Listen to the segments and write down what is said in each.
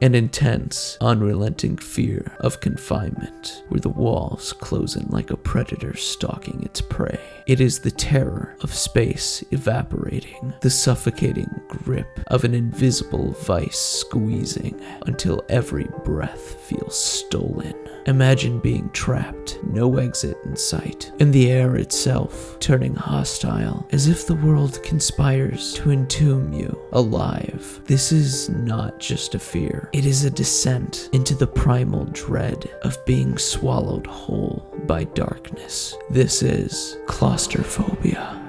An intense, unrelenting fear of confinement, where the walls close in like a predator stalking its prey. It is the terror of space evaporating, the suffocating grip of an invisible vice squeezing until every breath feels stolen. Imagine being trapped, no exit in sight, and the air itself turning hostile, as if the world conspires to entomb you alive. This is not just a fear, it is a descent into the primal dread of being swallowed whole by darkness. This is claustrophobia.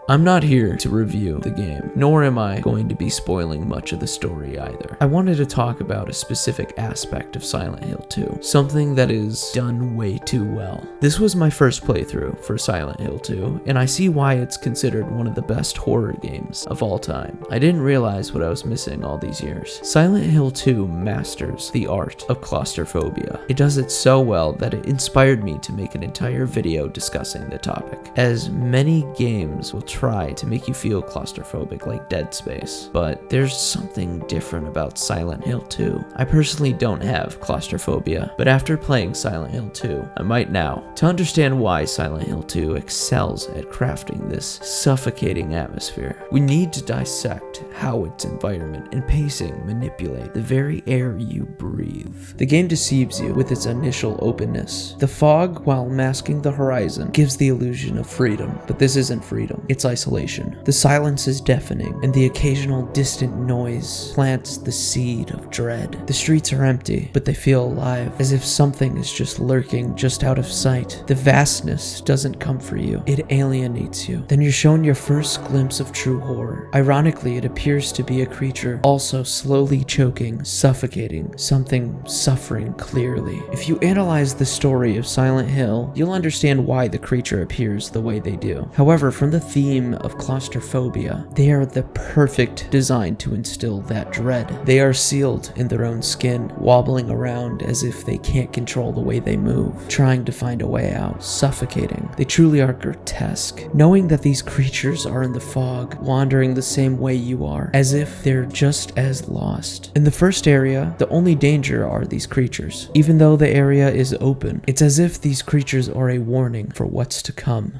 I'm not here to review the game, nor am I going to be spoiling much of the story either. I wanted to talk about a specific aspect of Silent Hill 2, something that is done way too well. This was my first playthrough for Silent Hill 2, and I see why it's considered one of the best horror games of all time. I didn't realize what I was missing all these years. Silent Hill 2 masters the art of claustrophobia. It does it so well that it inspired me to make an entire video discussing the topic, as many games will try to make you feel claustrophobic like Dead Space, but there's something different about Silent Hill 2. I personally don't have claustrophobia, but after playing Silent Hill 2, I might now. To understand why Silent Hill 2 excels at crafting this suffocating atmosphere, we need to dissect how its environment and pacing manipulate the very air you breathe. The game deceives you with its initial openness. The fog, while masking the horizon, gives the illusion of freedom, but this isn't freedom. It's isolation. The silence is deafening, and the occasional distant noise plants the seed of dread. The streets are empty, but they feel alive, as if something is just lurking just out of sight. The vastness doesn't comfort you, it alienates you. Then you're shown your first glimpse of true horror. Ironically, it appears to be a creature also slowly choking, suffocating, something suffering clearly. If you analyze the story of Silent Hill, you'll understand why the creature appears the way they do. However, from the theme of claustrophobia, they are the perfect design to instill that dread. They are sealed in their own skin, wobbling around as if they can't control the way they move, trying to find a way out, suffocating. They truly are grotesque. Knowing that these creatures are in the fog, wandering the same way you are, as if they're just as lost. In the first area, the only danger are these creatures. Even though the area is open, it's as if these creatures are a warning for what's to come.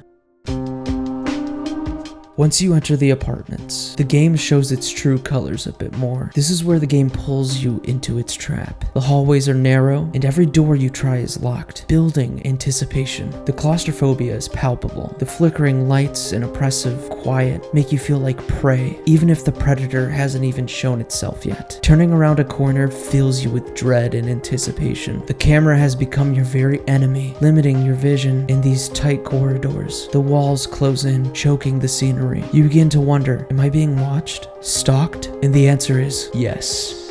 Once you enter the apartments, the game shows its true colors a bit more. This is where the game pulls you into its trap. The hallways are narrow, and every door you try is locked, building anticipation. The claustrophobia is palpable. The flickering lights and oppressive quiet make you feel like prey, even if the predator hasn't even shown itself yet. Turning around a corner fills you with dread and anticipation. The camera has become your very enemy, limiting your vision in these tight corridors. The walls close in, choking the scenery. You begin to wonder, am I being watched? Stalked? And the answer is yes.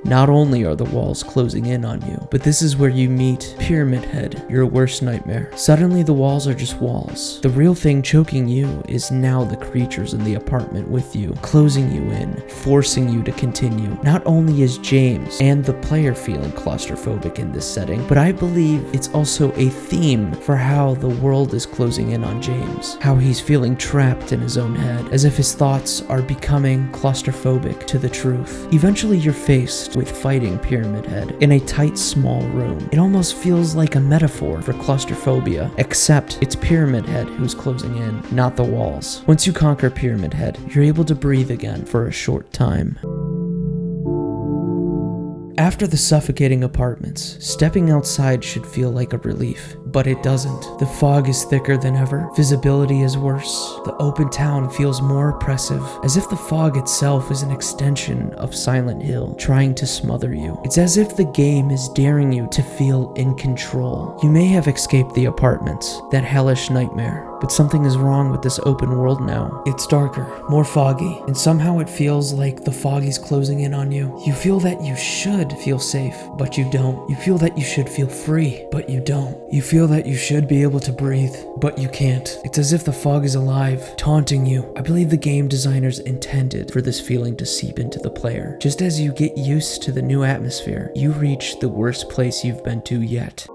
Not only are the walls closing in on you, but this is where you meet Pyramid Head, your worst nightmare. Suddenly the walls are just walls. The real thing choking you is now the creatures in the apartment with you, closing you in, forcing you to continue. Not only is James and the player feeling claustrophobic in this setting, but I believe it's also a theme for how the world is closing in on James. How he's feeling trapped in his own head, as if his thoughts are becoming claustrophobic to the truth. Eventually you're faced with fighting Pyramid Head in a tight, small room. It almost feels like a metaphor for claustrophobia, except it's Pyramid Head who's closing in, not the walls. Once you conquer Pyramid Head, you're able to breathe again for a short time. After the suffocating apartments, stepping outside should feel like a relief, but it doesn't. The fog is thicker than ever, visibility is worse, the open town feels more oppressive, as if the fog itself is an extension of Silent Hill, trying to smother you. It's as if the game is daring you to feel in control. You may have escaped the apartments, that hellish nightmare, but something is wrong with this open world now. It's darker, more foggy, and somehow it feels like the fog is closing in on you. You feel that you should feel safe, but you don't. You feel that you should feel free, but you don't. You feel that you should be able to breathe, but you can't. It's as if the fog is alive, taunting you. I believe the game designers intended for this feeling to seep into the player. Just as you get used to the new atmosphere, you reach the worst place you've been to yet.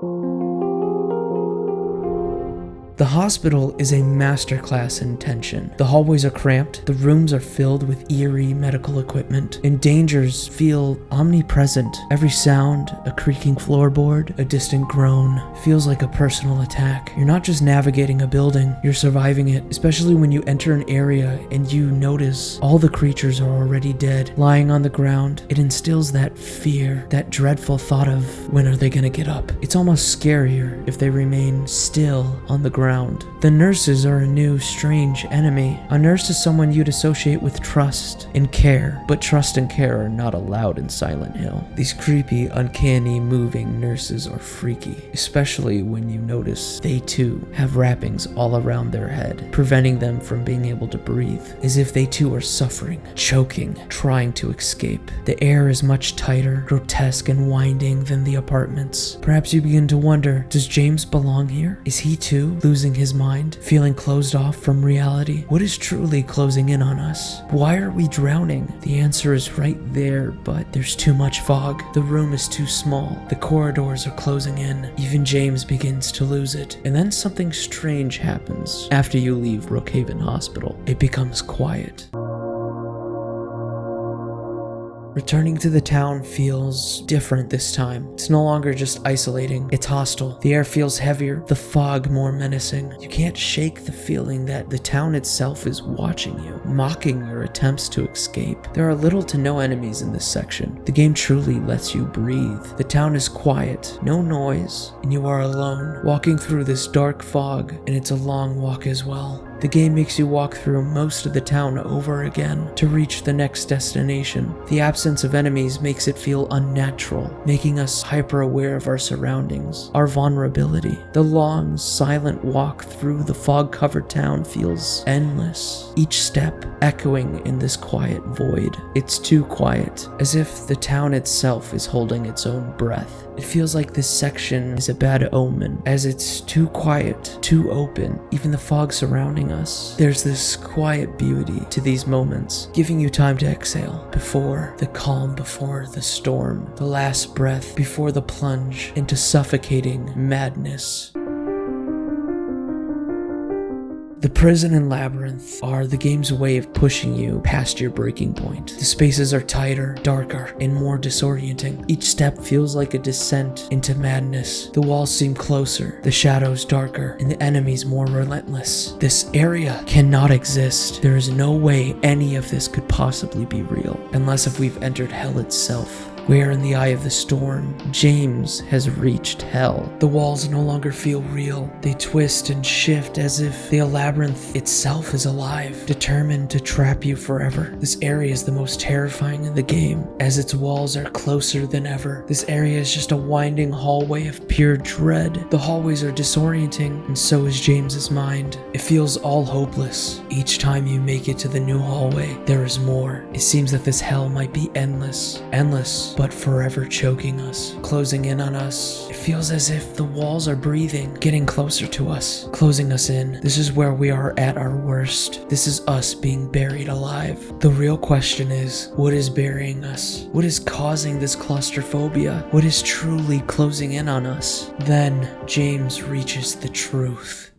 The hospital is a masterclass in tension. The hallways are cramped, the rooms are filled with eerie medical equipment, and dangers feel omnipresent. Every sound, a creaking floorboard, a distant groan, feels like a personal attack. You're not just navigating a building, you're surviving it, especially when you enter an area and you notice all the creatures are already dead, lying on the ground. It instills that fear, that dreadful thought of, when are they gonna get up? It's almost scarier if they remain still on the ground. The nurses are a new, strange enemy. A nurse is someone you'd associate with trust and care, but trust and care are not allowed in Silent Hill. These creepy, uncanny, moving nurses are freaky, especially when you notice they too have wrappings all around their head, preventing them from being able to breathe, as if they too are suffering, choking, trying to escape. The air is much tighter, grotesque, and winding than the apartments. Perhaps you begin to wonder, does James belong here? Is he too losing his mind, feeling closed off from reality? What is truly closing in on us? Why are we drowning? The answer is right there, but there's too much fog. The room is too small. The corridors are closing in. Even James begins to lose it. And then something strange happens. After you leave Brookhaven Hospital, it becomes quiet. Returning to the town feels different this time. It's no longer just isolating, it's hostile. The air feels heavier, the fog more menacing. You can't shake the feeling that the town itself is watching you, mocking your attempts to escape. There are little to no enemies in this section. The game truly lets you breathe. The town is quiet, no noise, and you are alone, walking through this dark fog, and it's a long walk as well. The game makes you walk through most of the town over again to reach the next destination. The absence of enemies makes it feel unnatural, making us hyper-aware of our surroundings, our vulnerability. The long, silent walk through the fog-covered town feels endless, each step echoing in this quiet void. It's too quiet, as if the town itself is holding its own breath. It feels like this section is a bad omen, as it's too quiet, too open, even the fog surrounding us. There's this quiet beauty to these moments, giving you time to exhale, before the calm, before the storm, the last breath before the plunge into suffocating madness. The prison and labyrinth are the game's way of pushing you past your breaking point. The spaces are tighter, darker, and more disorienting. Each step feels like a descent into madness. The walls seem closer, the shadows darker, and the enemies more relentless. This area cannot exist. There is no way any of this could possibly be real, unless if we've entered hell itself. We are in the eye of the storm. James has reached hell. The walls no longer feel real. They twist and shift as if the labyrinth itself is alive, determined to trap you forever. This area is the most terrifying in the game, as its walls are closer than ever. This area is just a winding hallway of pure dread. The hallways are disorienting, and so is James's mind. It feels all hopeless. Each time you make it to the new hallway, there is more. It seems that this hell might be endless, but forever choking us, closing in on us. It feels as if the walls are breathing, getting closer to us, closing us in. This is where we are at our worst. This is us being buried alive. The real question is, what is burying us? What is causing this claustrophobia? What is truly closing in on us? Then James reaches the truth.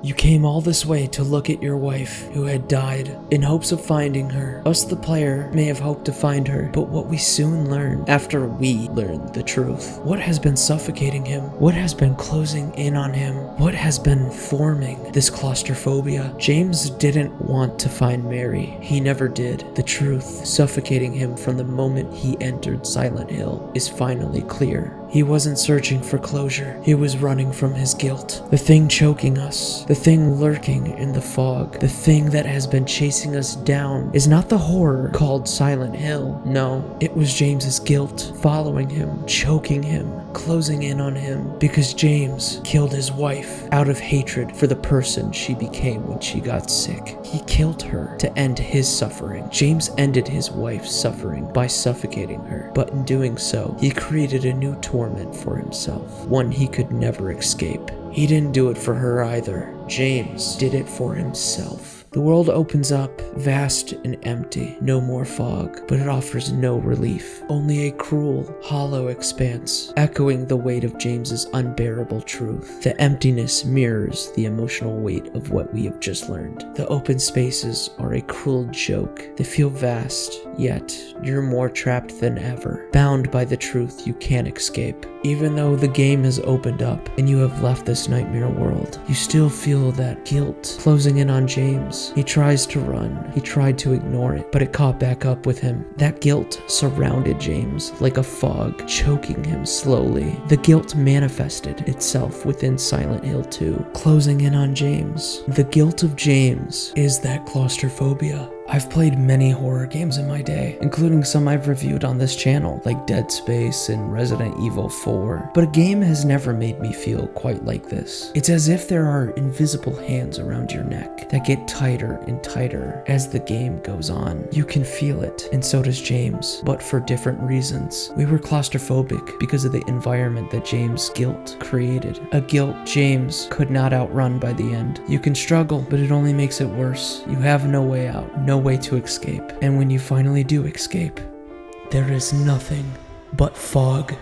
You came all this way to look at your wife who had died, in hopes of finding her. Us, the player, may have hoped to find her, but what we soon learn, after we learn the truth, what has been suffocating him? What has been closing in on him? What has been forming this claustrophobia? James didn't want to find Mary. He never did. The truth, suffocating him from the moment he entered Silent Hill, is finally clear. He wasn't searching for closure. He was running from his guilt. The thing choking us, the thing lurking in the fog, the thing that has been chasing us down is not the horror called Silent Hill. No, it was James's guilt, following him, choking him, closing in on him, because James killed his wife out of hatred for the person she became when she got sick. He killed her to end his suffering. James ended his wife's suffering by suffocating her, but in doing so, he created a new torment for himself, one he could never escape. He didn't do it for her either. James did it for himself. The world opens up, vast and empty, no more fog, but it offers no relief, only a cruel, hollow expanse, echoing the weight of James's unbearable truth. The emptiness mirrors the emotional weight of what we have just learned. The open spaces are a cruel joke. They feel vast, yet you're more trapped than ever, bound by the truth you can't escape. Even though the game has opened up and you have left this nightmare world, you still feel that guilt closing in on James. He tries to run, he tried to ignore it, but it caught back up with him. That guilt surrounded James like a fog, choking him slowly. The guilt manifested itself within Silent Hill 2, closing in on James. The guilt of James is that claustrophobia. I've played many horror games in my day, including some I've reviewed on this channel, like Dead Space and Resident Evil 4, but a game has never made me feel quite like this. It's as if there are invisible hands around your neck that get tighter and tighter as the game goes on. You can feel it, and so does James, but for different reasons. We were claustrophobic because of the environment that James' guilt created, a guilt James could not outrun by the end. You can struggle, but it only makes it worse. You have no way out, no way to escape, and when you finally do escape, there is nothing but fog.